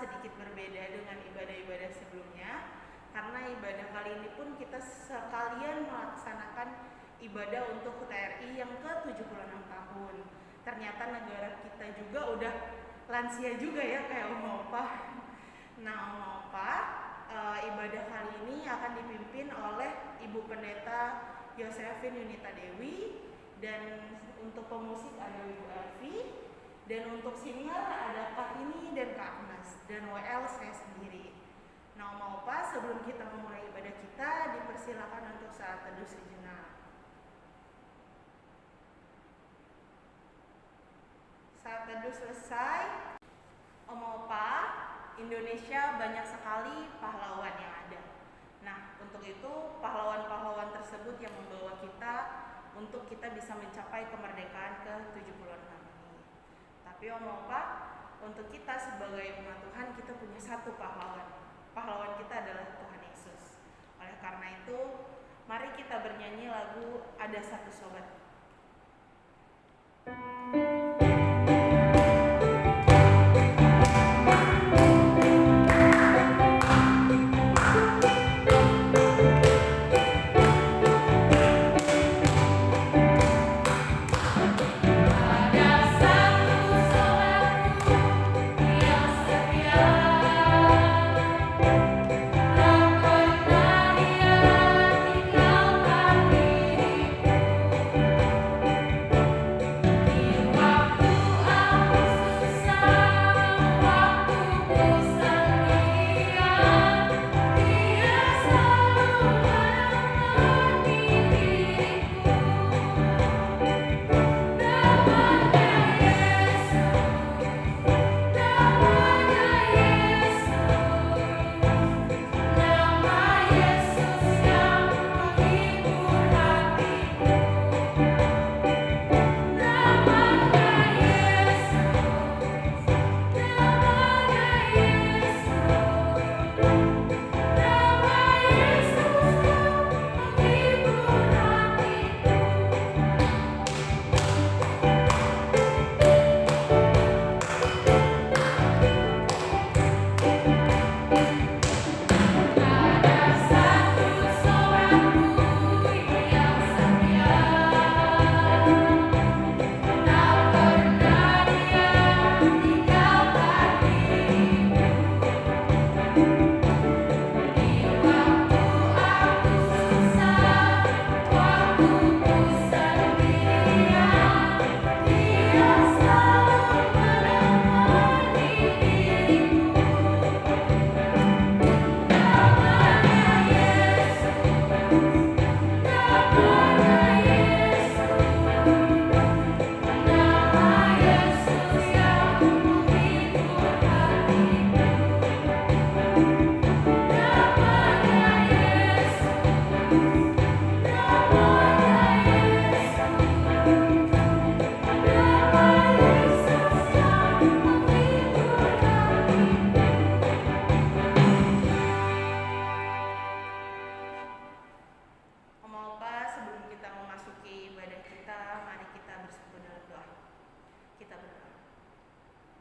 sedikit berbeda dengan ibadah-ibadah sebelumnya, karena ibadah kali ini pun kita sekalian melaksanakan ibadah untuk TRI yang ke-76 tahun. Ternyata negara kita juga udah lansia juga ya kayak Om Opa. Nah Om Opa, ibadah kali ini akan dipimpin oleh Ibu Pendeta Yosephine Yunita Dewi, dan untuk pemusik ada Ibu Elvi, dan untuk singer ada Kak Ini dan Kak Agnes, dan WL saya sendiri. Nah Om Opa, sebelum kita memulai ibadah kita, dipersilakan untuk saat teduh sejenak. Saat teduh selesai, Om Opa, Indonesia banyak sekali pahlawan yang ada. Nah, untuk itu pahlawan-pahlawan tersebut yang membawa kita untuk kita bisa mencapai kemerdekaan ke-76 ini. Tapi Om Opa, untuk kita sebagai umat Tuhan, kita punya satu pahlawan. Pahlawan kita adalah Tuhan Yesus. Oleh karena itu, mari kita bernyanyi lagu Ada Satu Sobat.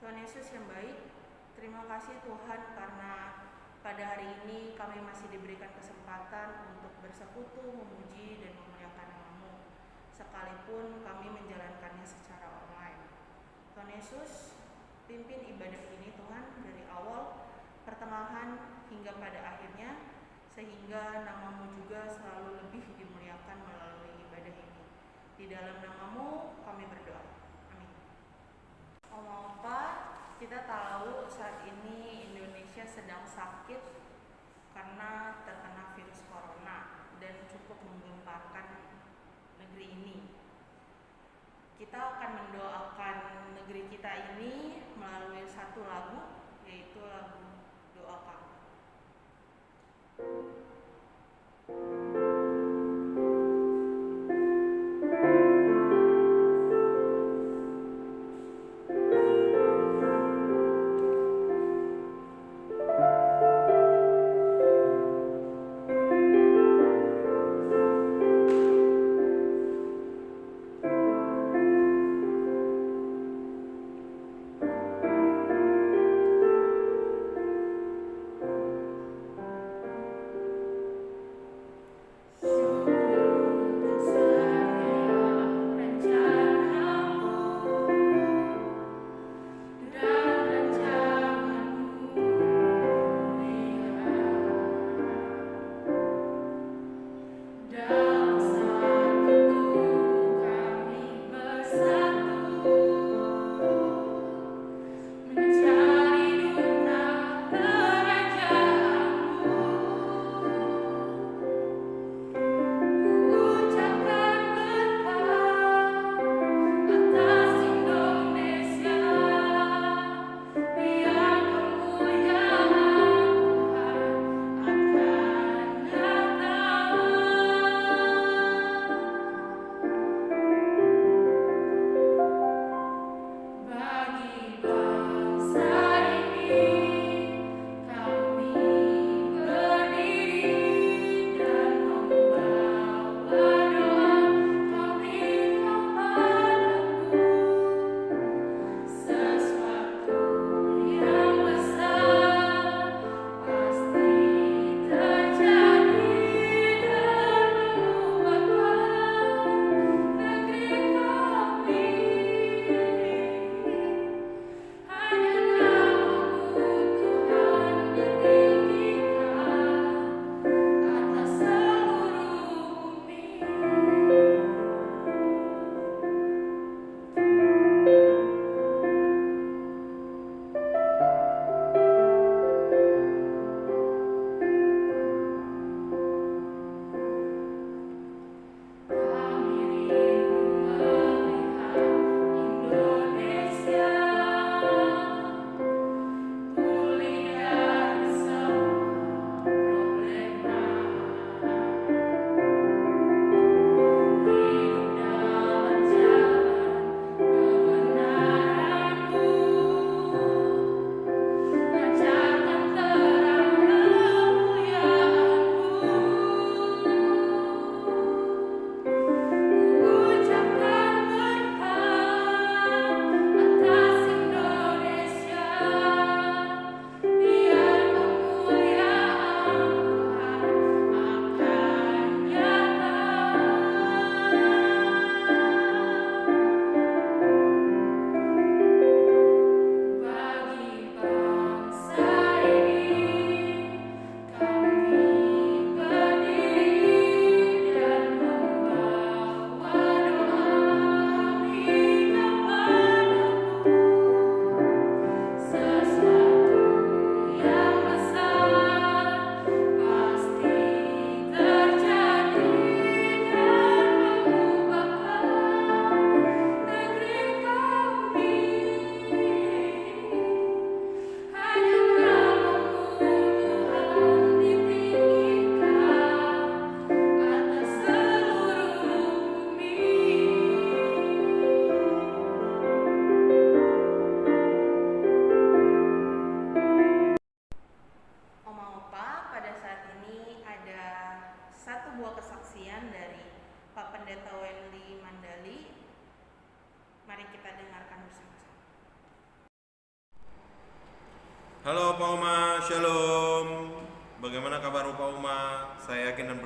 Tuhan Yesus yang baik, terima kasih Tuhan karena pada hari ini kami masih diberikan kesempatan untuk bersekutu, memuji, dan memuliakan nama-Mu, sekalipun kami menjalankannya secara online. Tuhan Yesus, pimpin ibadah ini Tuhan dari awal, pertengahan, hingga pada akhirnya, sehingga nama-Mu juga selalu lebih dimuliakan melalui ibadah ini. Di dalam nama-Mu kami berdoa. Om Opa, kita tahu saat ini Indonesia sedang sakit karena terkena virus corona dan cukup menggemparkan negeri ini. Kita akan mendoakan negeri kita ini melalui satu lagu, yaitu lagu Doa Kami.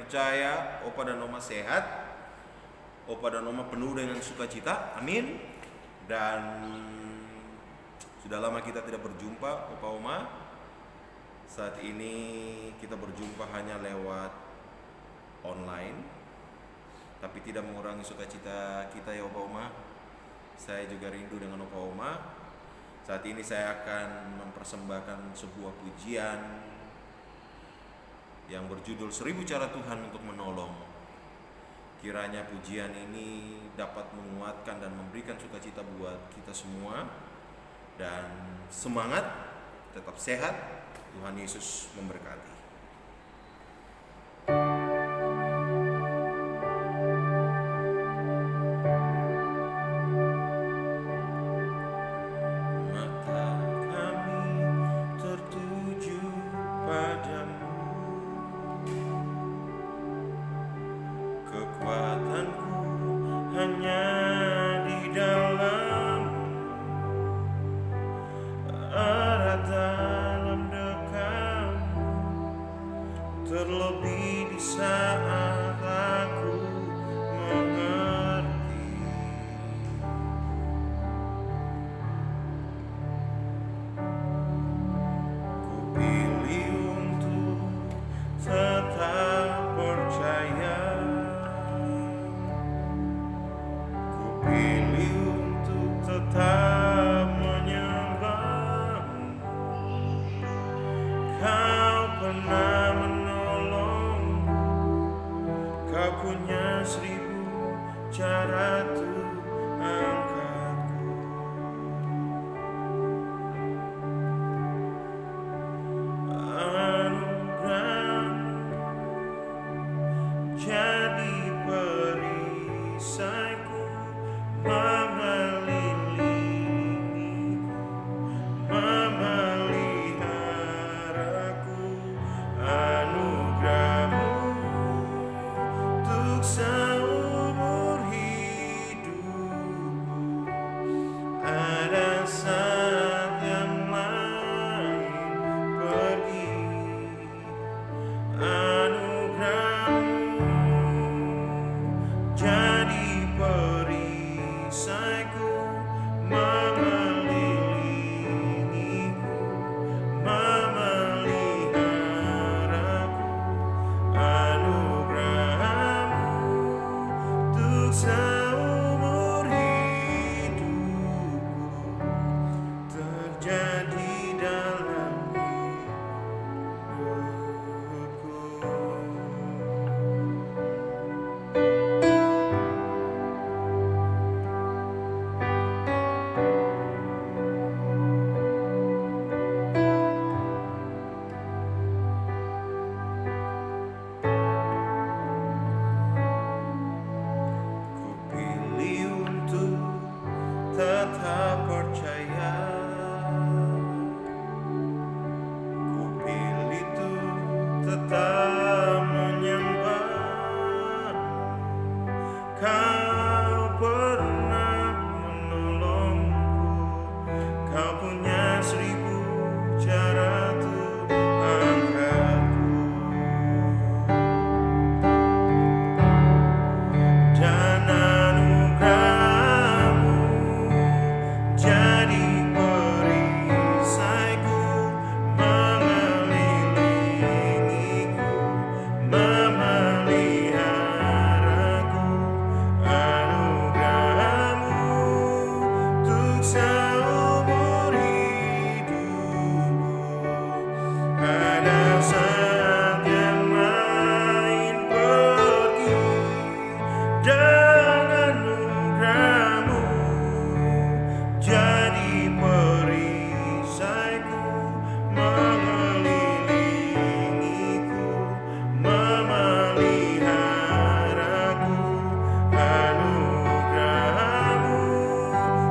percaya Opa dan Oma sehat, Opa dan Oma penuh dengan sukacita, amin. Dan sudah lama kita tidak berjumpa, Opa Oma. Saat ini kita berjumpa hanya lewat online, tapi tidak mengurangi sukacita kita ya Opa Oma. Saya juga rindu dengan Opa Oma. Saat ini saya akan mempersembahkan sebuah pujian yang berjudul 1000 Cara Tuhan untuk Menolong. Kiranya pujian ini dapat menguatkan dan memberikan sukacita buat kita semua. Dan semangat, tetap sehat. Tuhan Yesus memberkati. Terlebih di saat aku mengerti, ku pilih untuk tetap percaya, ku pilih untuk tetap menyembah. Kau pernah Kau punya 1000 cara untuk angkatku. Anugerahmu jadi perisaiku, mengelilingiku, memeliharaku. Anugerahmu seumur hidupku, ada saat yang lain pergi. Anugerahmu jadi perisaiku, mengelilingiku, memeliharaku. Seumur hidupku terjadi dalam hidupku. Tetap percaya, ku pilih tuh tetap menyembah. Kau pernah menolongku, kau punya 1000 cara untuk angkatku. Dan anugerahmu jadi perisaiku, mengelilingiku, memeliharaku. Anugerahmu untuk seumur hidupku, ada saat yang lain pergi. Dan anugerahmu jadi perisaiku, mengelilingiku, memeliharaku. Anugerahmu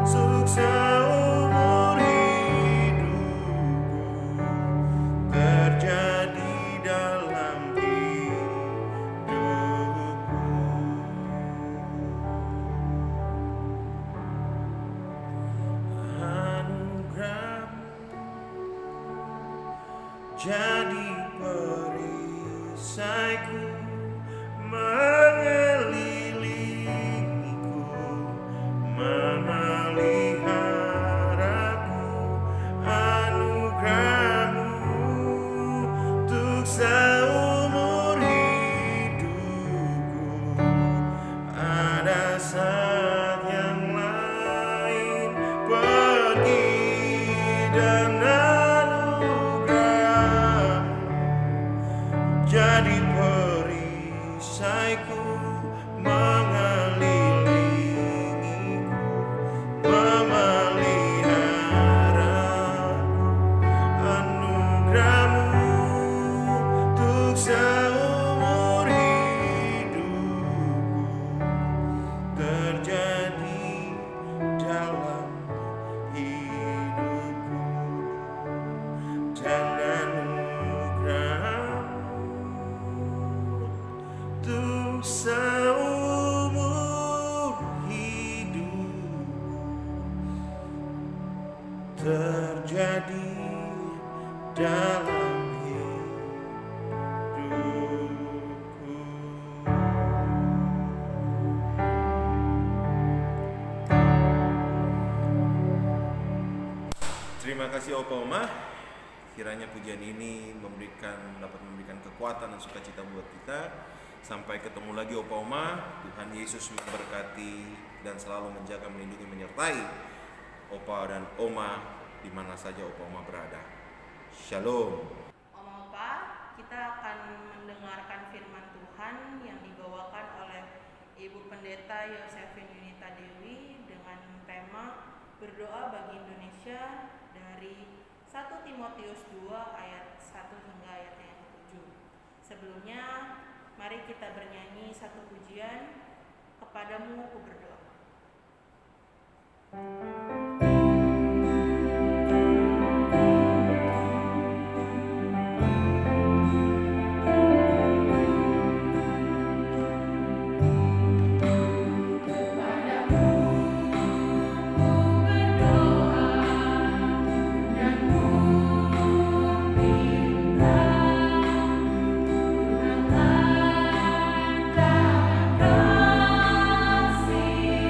untuk seumur hidupku terjadi dalam hidupku. Anugerahmu jadi perisaiku, mengelilingiku, memeliharaku, anugerah-Mu untuk seumur hidupku. Ada saat yang lain pergi dan anugerah-Mu jadi perisaiku, mengelilingiku, memeliharaku, anugerah-Mu untuk seumur hidupku terjadi dalam hidupku, dan anugerah-Mu untuk seumur hidup terjadi dalam hidupku. Terima kasih Opa Oma. Kiranya pujian ini dapat memberikan kekuatan dan sukacita buat kita. Sampai ketemu lagi Opa Oma. Tuhan Yesus memberkati dan selalu menjaga, melindungi, menyertai Opa dan Oma di mana saja Opa Oma berada. Shalom. Om-opa, kita akan mendengarkan firman Tuhan yang dibawakan oleh Ibu Pendeta Yosefin Yunita Dewi dengan tema Berdoa bagi Indonesia dari 1 Timotius 2 ayat 1 hingga ayat yang ke-7. Sebelumnya, mari kita bernyanyi satu pujian, Kepadamu Ku Berdoa. Kasih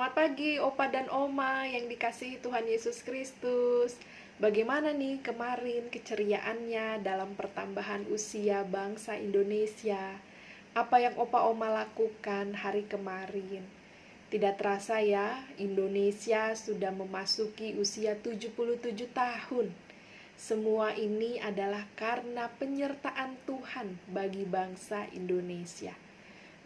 Selamat pagi Opa dan Oma yang dikasihi Tuhan Yesus Kristus. Bagaimana nih kemarin keceriaannya dalam pertambahan usia bangsa Indonesia? Apa yang Opa Oma lakukan hari kemarin? Tidak terasa ya, Indonesia sudah memasuki usia 77 tahun. Semua ini adalah karena penyertaan Tuhan bagi bangsa Indonesia.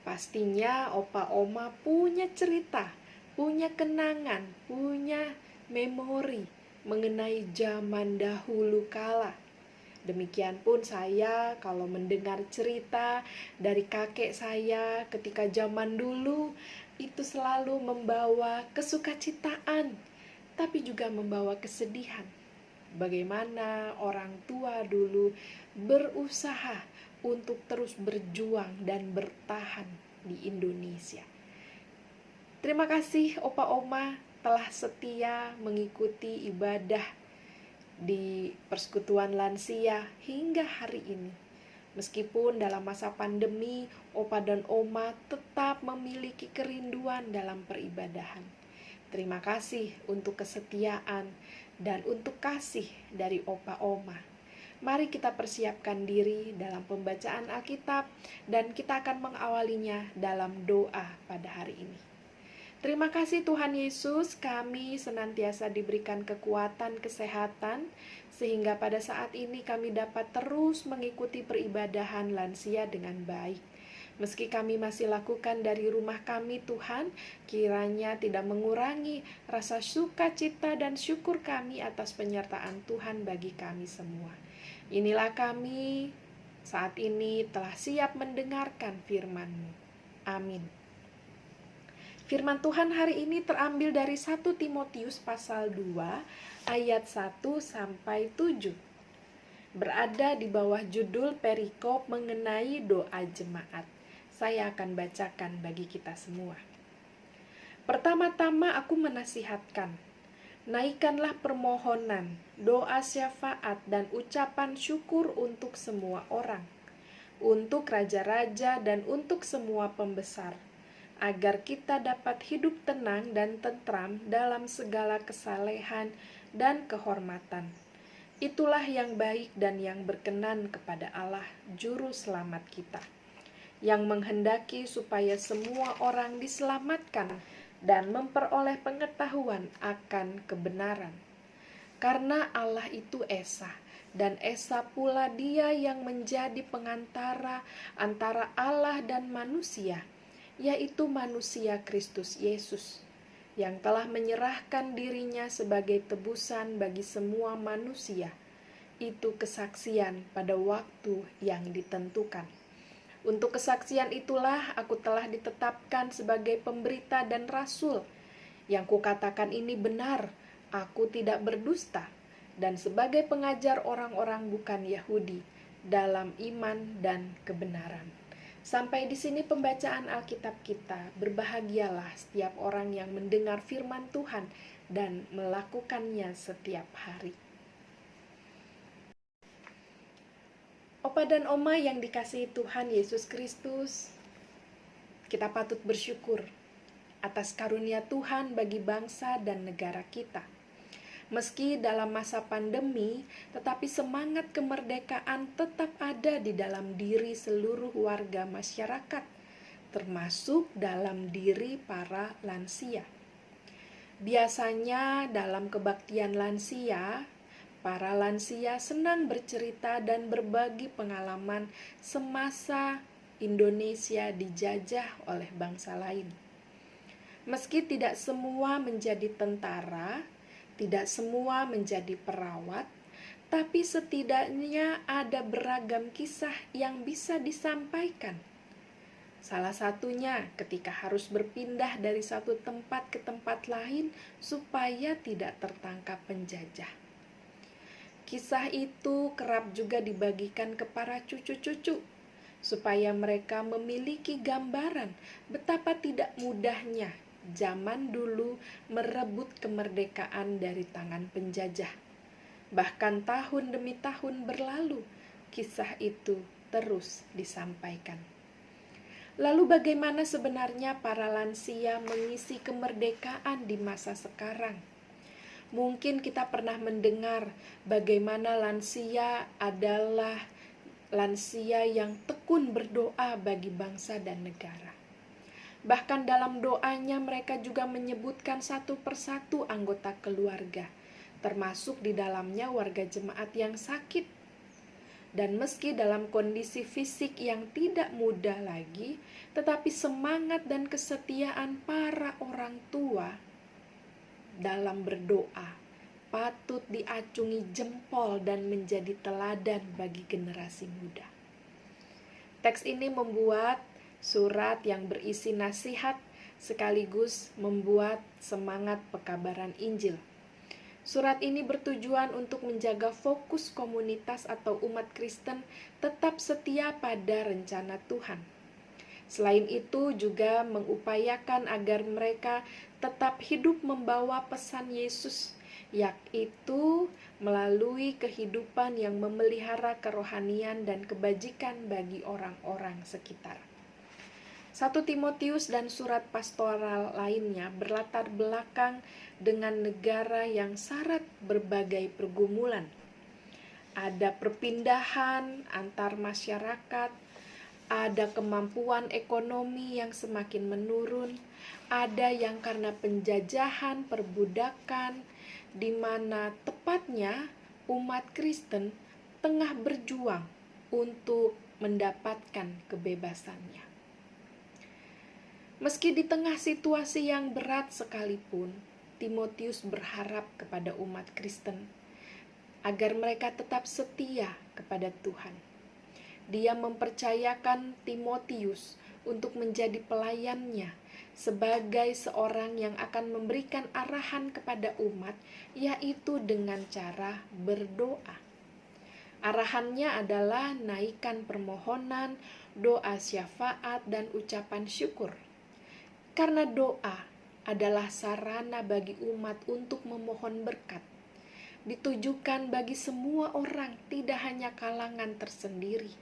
Pastinya Opa Oma punya cerita, punya kenangan, punya memori mengenai zaman dahulu kala. Demikian pun saya kalau mendengar cerita dari kakek saya ketika zaman dulu, itu selalu membawa kesukacitaan, tapi juga membawa kesedihan. Bagaimana orang tua dulu berusaha untuk terus berjuang dan bertahan di Indonesia. Terima kasih Opa Oma telah setia mengikuti ibadah di Persekutuan Lansia hingga hari ini. Meskipun dalam masa pandemi, Opa dan Oma tetap memiliki kerinduan dalam peribadahan. Terima kasih untuk kesetiaan dan untuk kasih dari Opa Oma. Mari kita persiapkan diri dalam pembacaan Alkitab dan kita akan mengawalinya dalam doa pada hari ini. Terima kasih Tuhan Yesus, kami senantiasa diberikan kekuatan, kesehatan, sehingga pada saat ini kami dapat terus mengikuti peribadahan lansia dengan baik. Meski kami masih lakukan dari rumah kami, Tuhan, kiranya tidak mengurangi rasa sukacita dan syukur kami atas penyertaan Tuhan bagi kami semua. Inilah kami saat ini telah siap mendengarkan firman-Mu. Amin. Firman Tuhan hari ini terambil dari 1 Timotius pasal 2 ayat 1 sampai 7. Berada di bawah judul perikop mengenai doa jemaat. Saya akan bacakan bagi kita semua. Pertama-tama aku menasihatkan, naikkanlah permohonan, doa syafaat dan ucapan syukur untuk semua orang, untuk raja-raja dan untuk semua pembesar, agar kita dapat hidup tenang dan tentram dalam segala kesalehan dan kehormatan. Itulah yang baik dan yang berkenan kepada Allah, Juru Selamat kita, yang menghendaki supaya semua orang diselamatkan dan memperoleh pengetahuan akan kebenaran. Karena Allah itu Esa, dan Esa pula Dia yang menjadi pengantara antara Allah dan manusia, yaitu manusia Kristus Yesus, yang telah menyerahkan dirinya sebagai tebusan bagi semua manusia. Itu kesaksian pada waktu yang ditentukan. Untuk kesaksian itulah aku telah ditetapkan sebagai pemberita dan rasul. Yang kukatakan ini benar, aku tidak berdusta, dan sebagai pengajar orang-orang bukan Yahudi dalam iman dan kebenaran. Sampai di sini pembacaan Alkitab kita. Berbahagialah setiap orang yang mendengar firman Tuhan dan melakukannya setiap hari. Opa dan Oma yang dikasihi Tuhan Yesus Kristus, kita patut bersyukur atas karunia Tuhan bagi bangsa dan negara kita. Meski dalam masa pandemi, tetapi semangat kemerdekaan tetap ada di dalam diri seluruh warga masyarakat, termasuk dalam diri para lansia. Biasanya dalam kebaktian lansia, para lansia senang bercerita dan berbagi pengalaman semasa Indonesia dijajah oleh bangsa lain. Meski tidak semua menjadi tentara, tidak semua menjadi perawat, tapi setidaknya ada beragam kisah yang bisa disampaikan. Salah satunya ketika harus berpindah dari satu tempat ke tempat lain supaya tidak tertangkap penjajah. Kisah itu kerap juga dibagikan ke para cucu-cucu, supaya mereka memiliki gambaran betapa tidak mudahnya zaman dulu merebut kemerdekaan dari tangan penjajah. Bahkan tahun demi tahun berlalu, kisah itu terus disampaikan. Lalu bagaimana sebenarnya para lansia mengisi kemerdekaan di masa sekarang? Mungkin kita pernah mendengar bagaimana lansia adalah lansia yang tekun berdoa bagi bangsa dan negara. Bahkan dalam doanya mereka juga menyebutkan satu persatu anggota keluarga, termasuk di dalamnya warga jemaat yang sakit. Dan meski dalam kondisi fisik yang tidak mudah lagi, tetapi semangat dan kesetiaan para orang tua dalam berdoa patut diacungi jempol dan menjadi teladan bagi generasi muda. Teks ini membuat surat yang berisi nasihat sekaligus membuat semangat pekabaran Injil. Surat ini bertujuan untuk menjaga fokus komunitas atau umat Kristen tetap setia pada rencana Tuhan. Selain itu juga mengupayakan agar mereka tetap hidup membawa pesan Yesus, yaitu melalui kehidupan yang memelihara kerohanian dan kebajikan bagi orang-orang sekitar. 1 Timotius dan surat pastoral lainnya berlatar belakang dengan negara yang syarat berbagai pergumulan. Ada perpindahan antar masyarakat, ada kemampuan ekonomi yang semakin menurun, ada yang karena penjajahan, perbudakan, di mana tepatnya umat Kristen tengah berjuang untuk mendapatkan kebebasannya. Meski di tengah situasi yang berat sekalipun, Timotius berharap kepada umat Kristen agar mereka tetap setia kepada Tuhan. Dia mempercayakan Timotius untuk menjadi pelayannya sebagai seorang yang akan memberikan arahan kepada umat, yaitu dengan cara berdoa. Arahannya adalah naikkan permohonan, doa syafaat, dan ucapan syukur. Karena doa adalah sarana bagi umat untuk memohon berkat, ditujukan bagi semua orang, tidak hanya kalangan tersendiri,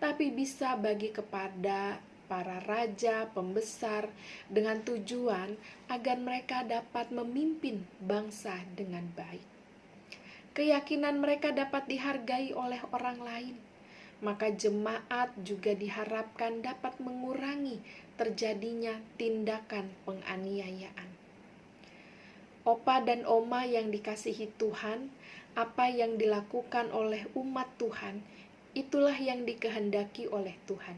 tapi bisa bagi kepada para raja, pembesar, dengan tujuan agar mereka dapat memimpin bangsa dengan baik. Keyakinan mereka dapat dihargai oleh orang lain, maka jemaat juga diharapkan dapat mengurangi terjadinya tindakan penganiayaan. Opa dan oma yang dikasihi Tuhan, apa yang dilakukan oleh umat Tuhan, itulah yang dikehendaki oleh Tuhan,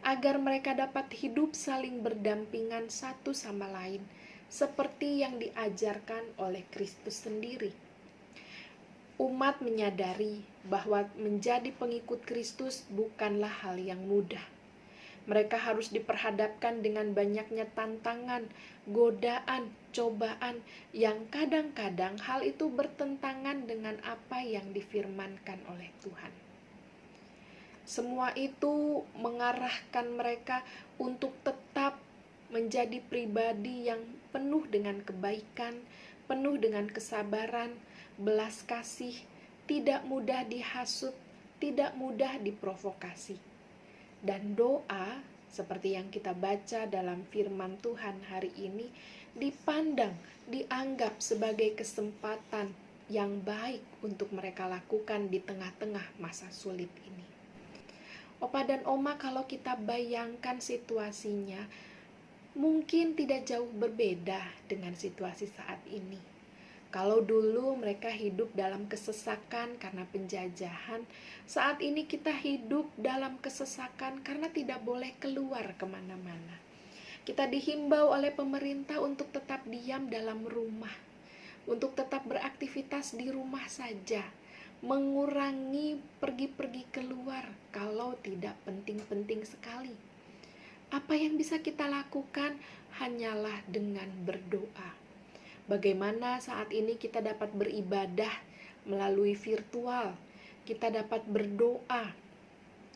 agar mereka dapat hidup saling berdampingan satu sama lain, seperti yang diajarkan oleh Kristus sendiri. Umat menyadari bahwa menjadi pengikut Kristus bukanlah hal yang mudah. Mereka harus diperhadapkan dengan banyaknya tantangan, godaan, cobaan yang kadang-kadang hal itu bertentangan dengan apa yang difirmankan oleh Tuhan. Semua itu mengarahkan mereka untuk tetap menjadi pribadi yang penuh dengan kebaikan, penuh dengan kesabaran, belas kasih, tidak mudah dihasut, tidak mudah diprovokasi. Dan doa, seperti yang kita baca dalam firman Tuhan hari ini, dipandang, dianggap sebagai kesempatan yang baik untuk mereka lakukan di tengah-tengah masa sulit ini. Opa dan oma, kalau kita bayangkan situasinya, mungkin tidak jauh berbeda dengan situasi saat ini. Kalau dulu mereka hidup dalam kesesakan karena penjajahan, saat ini kita hidup dalam kesesakan karena tidak boleh keluar kemana-mana. Kita dihimbau oleh pemerintah untuk tetap diam dalam rumah, untuk tetap beraktivitas di rumah saja, mengurangi pergi-pergi keluar kalau tidak penting-penting sekali. Apa yang bisa kita lakukan hanyalah dengan berdoa. Bagaimana saat ini kita dapat beribadah melalui virtual, kita dapat berdoa,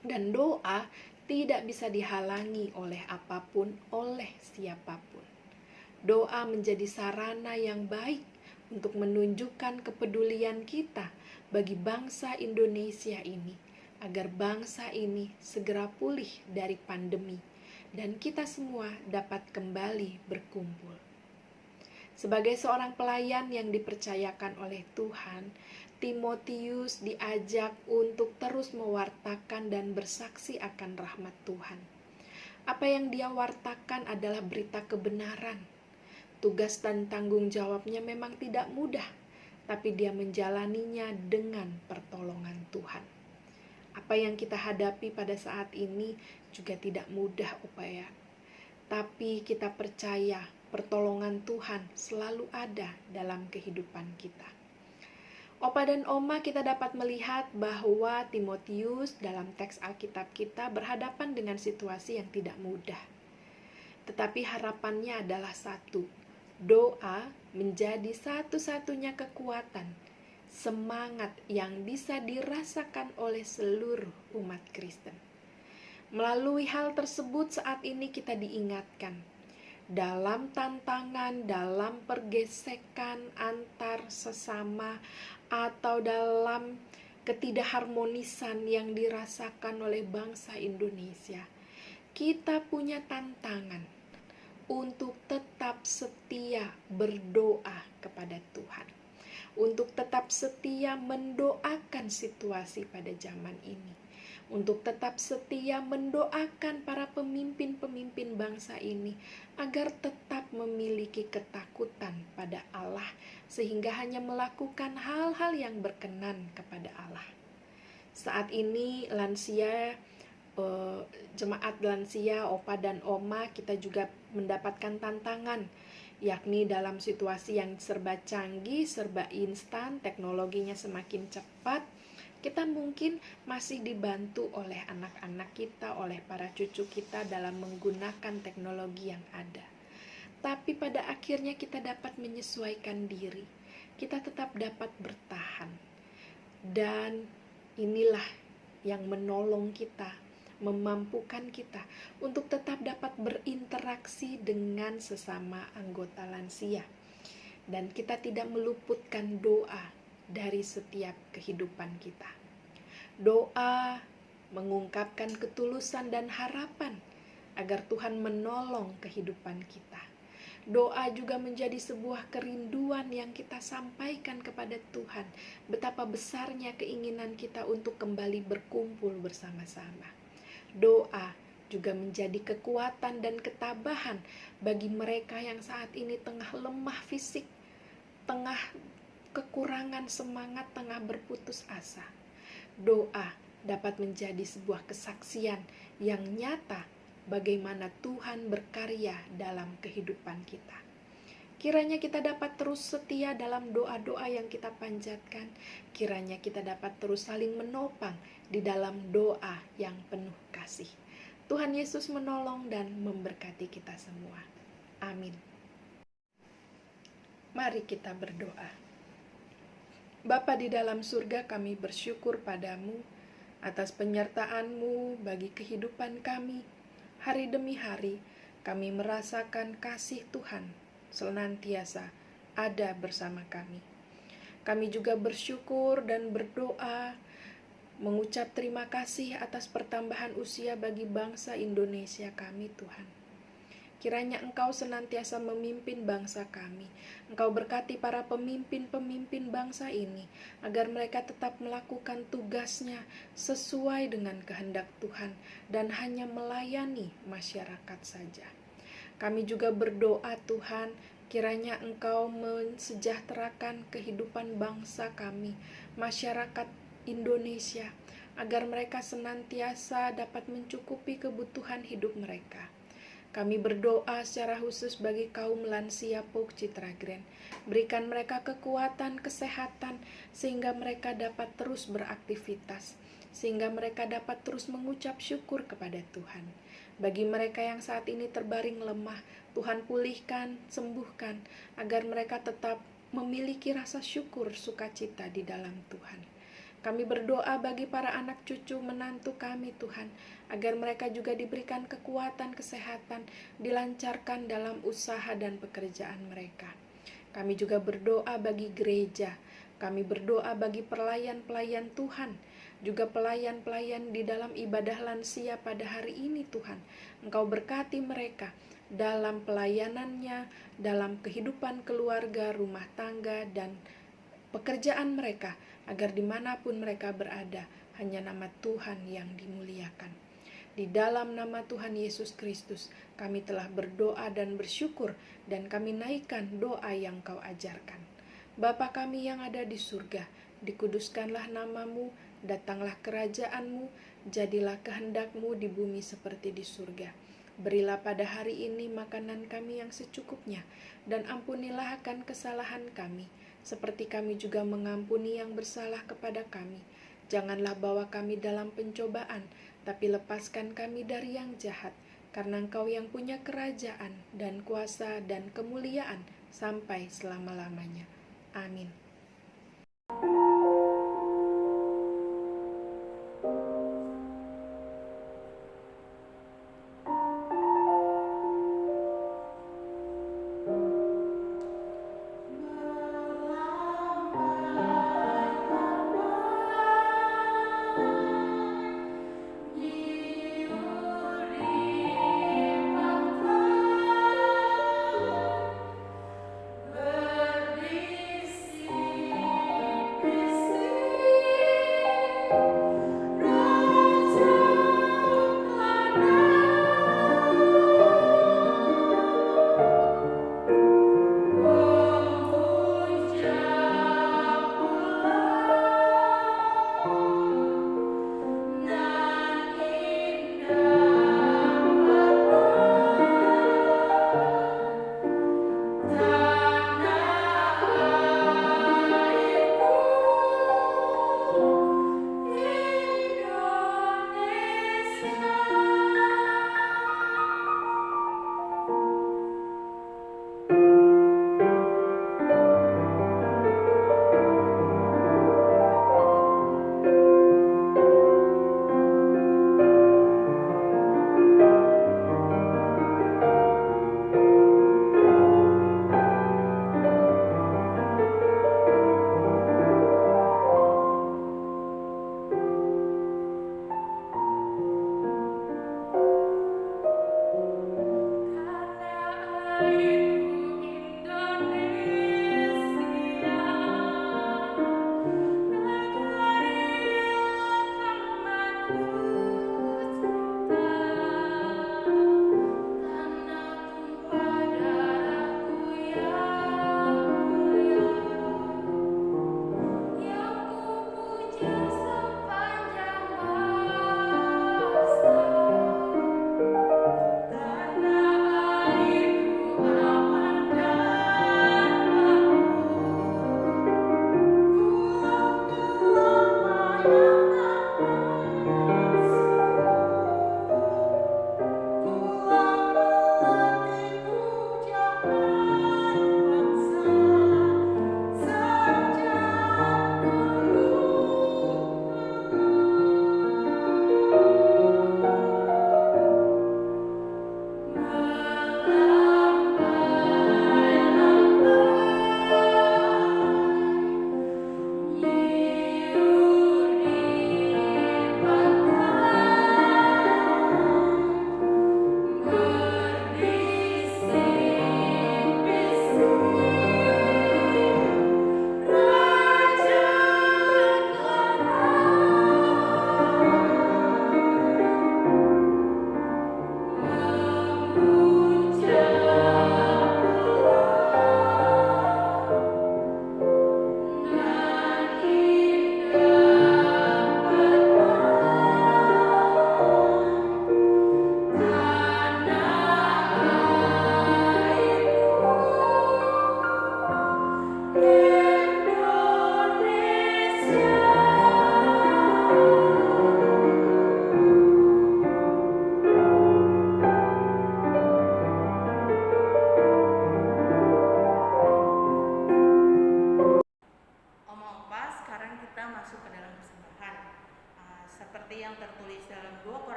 dan doa tidak bisa dihalangi oleh apapun, oleh siapapun. Doa menjadi sarana yang baik untuk menunjukkan kepedulian kita bagi bangsa Indonesia ini, agar bangsa ini segera pulih dari pandemi dan kita semua dapat kembali berkumpul. Sebagai seorang pelayan yang dipercayakan oleh Tuhan, Timotius diajak untuk terus mewartakan dan bersaksi akan rahmat Tuhan. Apa yang dia wartakan adalah berita kebenaran. Tugas dan tanggung jawabnya memang tidak mudah, tapi dia menjalaninya dengan pertolongan Tuhan. Apa yang kita hadapi pada saat ini juga tidak mudah upaya. Tapi kita percaya pertolongan Tuhan selalu ada dalam kehidupan kita. Opa dan Oma, kita dapat melihat bahwa Timotius dalam teks Alkitab kita berhadapan dengan situasi yang tidak mudah. Tetapi harapannya adalah satu, doa menjadi satu-satunya kekuatan, semangat yang bisa dirasakan oleh seluruh umat Kristen. Melalui hal tersebut saat ini kita diingatkan, dalam tantangan, dalam pergesekan antar sesama, atau dalam ketidakharmonisan yang dirasakan oleh bangsa Indonesia, kita punya tantangan untuk tetap setia berdoa kepada Tuhan, untuk tetap setia mendoakan situasi pada zaman ini, untuk tetap setia mendoakan para pemimpin-pemimpin bangsa ini agar tetap memiliki ketakutan pada Allah, sehingga hanya melakukan hal-hal yang berkenan kepada Allah. Saat ini jemaat lansia, Opa dan Oma, kita juga mendapatkan tantangan, yakni dalam situasi yang serba canggih, serba instan, teknologinya semakin cepat. Kita mungkin masih dibantu oleh anak-anak kita, oleh para cucu kita dalam menggunakan teknologi yang ada. Tapi pada akhirnya kita dapat menyesuaikan diri. Kita tetap dapat bertahan. Dan inilah yang menolong kita, memampukan kita untuk tetap dapat berinteraksi dengan sesama anggota lansia. Dan kita tidak meluputkan doa dari setiap kehidupan kita. Doa mengungkapkan ketulusan dan harapan agar Tuhan menolong kehidupan kita. Doa juga menjadi sebuah kerinduan yang kita sampaikan kepada Tuhan, betapa besarnya keinginan kita untuk kembali berkumpul bersama-sama. Doa juga menjadi kekuatan dan ketabahan bagi mereka yang saat ini tengah lemah fisik, tengah kekurangan semangat, tengah berputus asa. Doa dapat menjadi sebuah kesaksian yang nyata bagaimana Tuhan berkarya dalam kehidupan kita. Kiranya kita dapat terus setia dalam doa-doa yang kita panjatkan. Kiranya kita dapat terus saling menopang di dalam doa yang penuh kasih. Tuhan Yesus menolong dan memberkati kita semua. Amin. Mari kita berdoa. Bapa di dalam surga, kami bersyukur padamu atas penyertaan-Mu bagi kehidupan kami. Hari demi hari kami merasakan kasih Tuhan senantiasa ada bersama kami. Kami juga bersyukur dan berdoa mengucap terima kasih atas pertambahan usia bagi bangsa Indonesia kami, Tuhan. Kiranya Engkau senantiasa memimpin bangsa kami. Engkau berkati para pemimpin-pemimpin bangsa ini, agar mereka tetap melakukan tugasnya sesuai dengan kehendak Tuhan, dan hanya melayani masyarakat saja. Kami juga berdoa Tuhan, kiranya Engkau mensejahterakan kehidupan bangsa kami, masyarakat Indonesia, agar mereka senantiasa dapat mencukupi kebutuhan hidup mereka. Kami berdoa secara khusus bagi kaum lansia POK Citra Grand. Berikan mereka kekuatan, kesehatan, sehingga mereka dapat terus beraktivitas, sehingga mereka dapat terus mengucap syukur kepada Tuhan. Bagi mereka yang saat ini terbaring lemah, Tuhan pulihkan, sembuhkan, agar mereka tetap memiliki rasa syukur, sukacita di dalam Tuhan. Kami berdoa bagi para anak cucu menantu kami Tuhan, agar mereka juga diberikan kekuatan, kesehatan, dilancarkan dalam usaha dan pekerjaan mereka. Kami juga berdoa bagi gereja, kami berdoa bagi pelayan-pelayan Tuhan, juga pelayan-pelayan di dalam ibadah lansia pada hari ini Tuhan. Engkau berkati mereka dalam pelayanannya, dalam kehidupan keluarga, rumah tangga, dan pekerjaan mereka, agar dimanapun mereka berada, hanya nama Tuhan yang dimuliakan. Di dalam nama Tuhan Yesus Kristus, kami telah berdoa dan bersyukur, dan kami naikkan doa yang Kau ajarkan. Bapa kami yang ada di surga, dikuduskanlah namamu, datanglah kerajaan-Mu, jadilah kehendak-Mu di bumi seperti di surga. Berilah pada hari ini makanan kami yang secukupnya, dan ampunilah akan kesalahan kami, seperti kami juga mengampuni yang bersalah kepada kami. Janganlah bawa kami dalam pencobaan, tapi lepaskan kami dari yang jahat, karena Engkau yang punya kerajaan dan kuasa dan kemuliaan sampai selama-lamanya. Amin.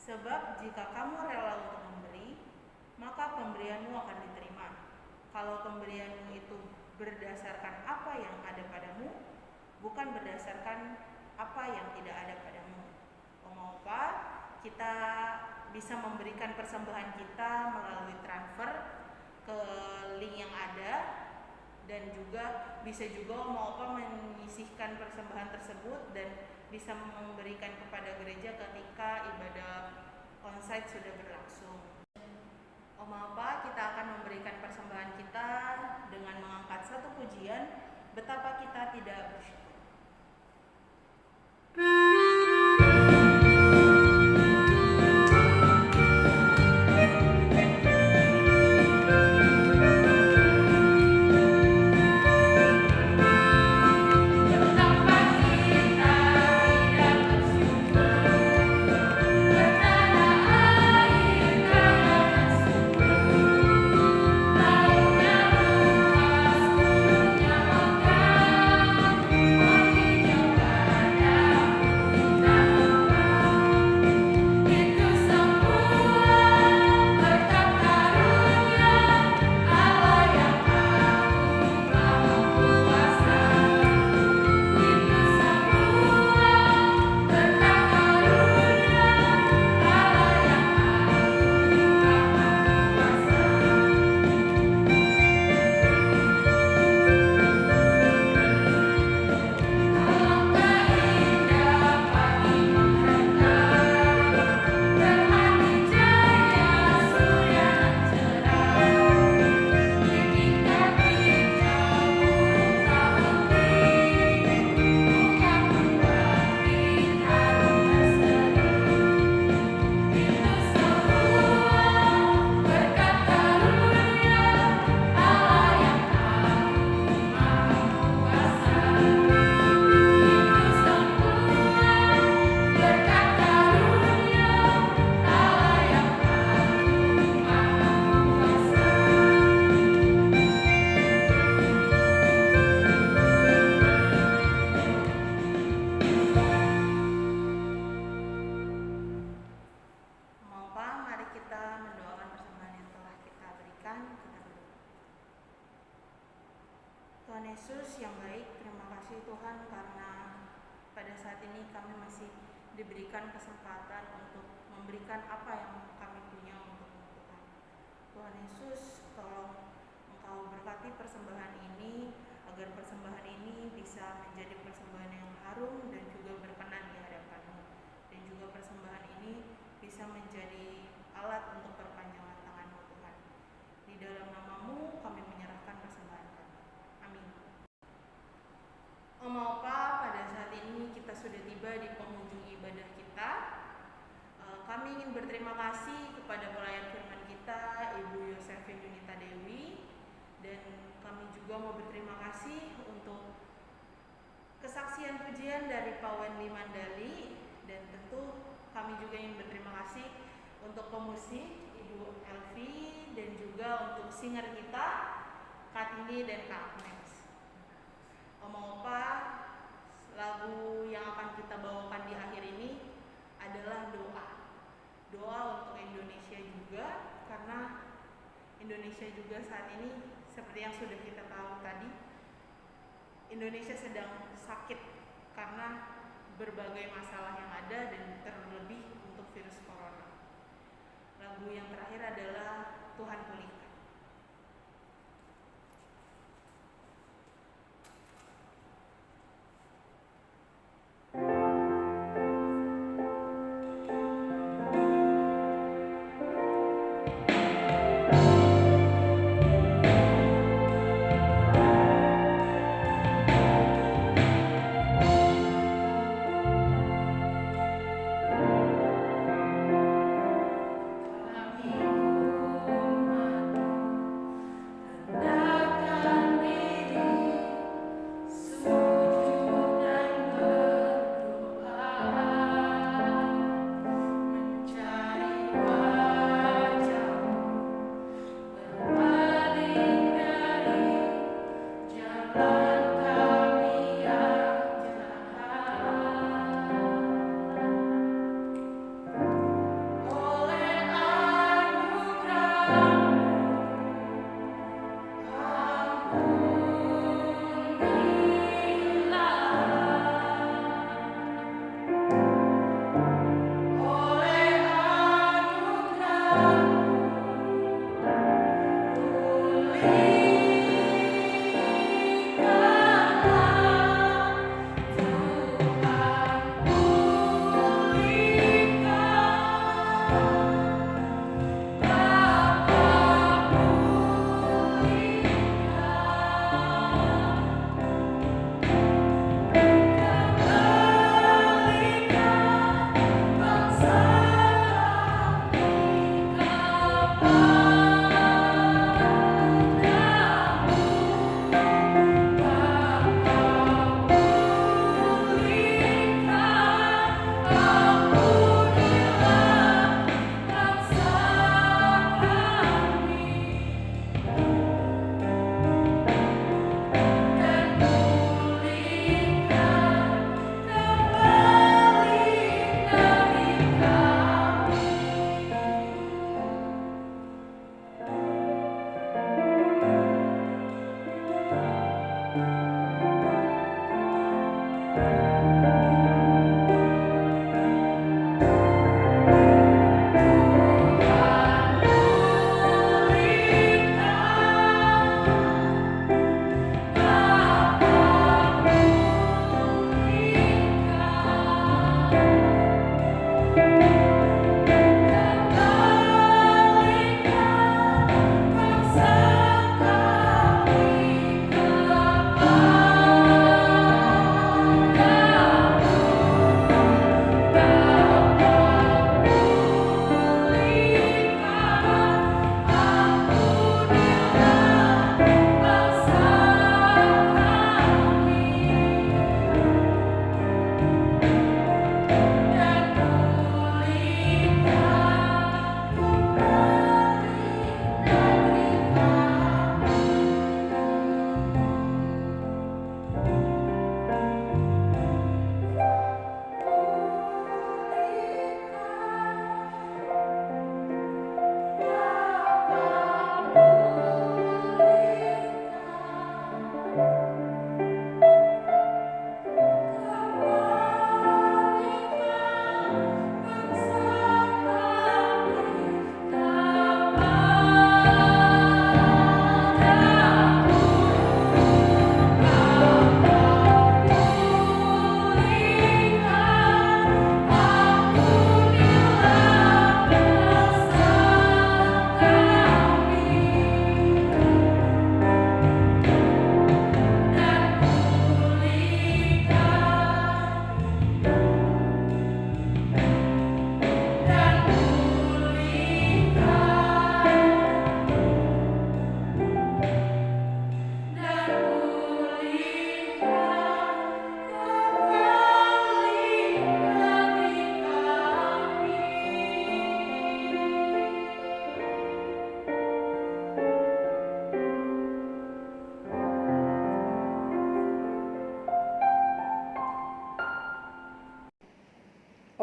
Sebab jika kamu rela untuk memberi, maka pemberianmu akan diterima. Kalau pemberianmu itu berdasarkan apa yang ada pada bukan berdasarkan apa yang tidak ada padamu. Oma Opa, kita bisa memberikan persembahan kita melalui transfer ke link yang ada, dan juga bisa juga Oma Opa menyisihkan persembahan tersebut dan bisa memberikan kepada gereja ketika ibadah onsite sudah berlangsung. Oma Opa, kita akan memberikan persembahan kita dengan mengangkat satu pujian, betapa kita tidak bersyukur. Tuhan Yesus yang baik, terima kasih Tuhan karena pada saat ini kami masih diberikan kesempatan untuk memberikan apa yang kami punya untuk Tuhan. Tuhan Yesus, tolong Engkau berkati persembahan ini, agar persembahan ini bisa menjadi persembahan yang harum dan juga berkenan di hadapan-Mu. Dan juga persembahan ini bisa menjadi alat untuk perpanjangan tangan-Mu Tuhan. Di dalam nama-Mu kami menyerahkan persembahan kami. Amin. Oma Opa, pada saat ini kita sudah tiba di penghujung ibadah kita. Kami ingin berterima kasih kepada pelayan firman kita, Ibu Yosefin Yunita Dewi, dan kami juga mau berterima kasih untuk kesaksian pujian dari Pak Wendy Mandali, dan tentu kami juga ingin berterima kasih untuk pemusik Ibu Elvi, dan juga untuk singer kita Kartini dan Kak Agnes. Oma Opa, lagu yang akan kita bawakan di akhir ini adalah doa untuk Indonesia juga, karena Indonesia juga saat ini seperti yang sudah kita tahu tadi, Indonesia sedang sakit karena berbagai masalah yang ada, dan terlebih untuk virus corona. Lagu yang terakhir adalah Tuhan Pulihkan. Kami umat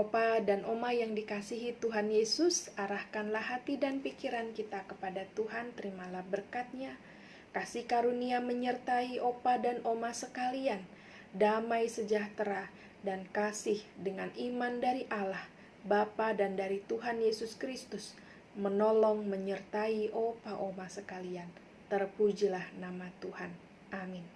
Opa dan Oma yang dikasihi Tuhan Yesus, arahkanlah hati dan pikiran kita kepada Tuhan, terimalah berkat-Nya. Kasih karunia menyertai Opa dan Oma sekalian, damai sejahtera dan kasih dengan iman dari Allah, Bapa dan dari Tuhan Yesus Kristus, menolong menyertai Opa Oma sekalian. Terpujilah nama Tuhan. Amin.